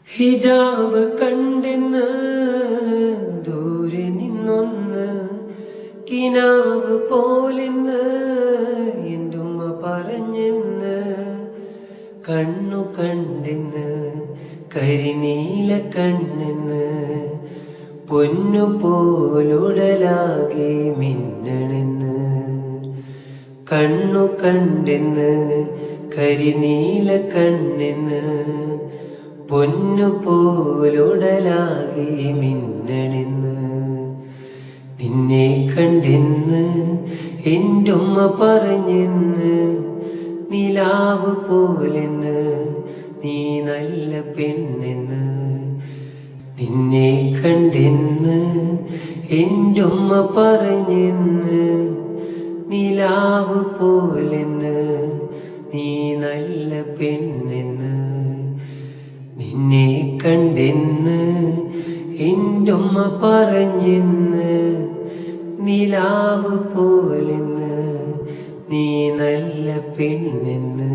ഹിജാബ് കണ്ടെന്ന് ദൂരെ നിന്നൊന്ന് കിനാവ് പോലെന്ന് എന്റുമ്മ പറഞ്ഞെന്ന് കണ്ണു കണ്ടെന്ന് കരിനീല കണ്ണെന്ന് പൊന്നു പോലുടലാകെ മിന്നണെന്ന് കണ്ണു കണ്ടെന്ന് കരിനീല കണ്ണെന്ന് പൊന്നു പോലുടലാകെ മിന്നണെന്ന് നിന്നെ കണ്ടെന്ന് എന്റുമ്മ പറഞ്ഞെന്ന് നിലാവ് പോലെന്ന് നീ നല്ല പെണ്ണെന്ന് നിന്നെ കണ്ടെന്ന് എന്റുമ്മ പറഞ്ഞെന്ന് നിലാവ് പോലെന്ന് നീ നല്ല പെണ്ണെന്ന് നിന്നെ കണ്ടെന്ന് എന്റുമ്മ പറഞ്ഞെന്ന് നിലാവ് പോലെന്ന് നീ നല്ല പെണ്ണെന്ന്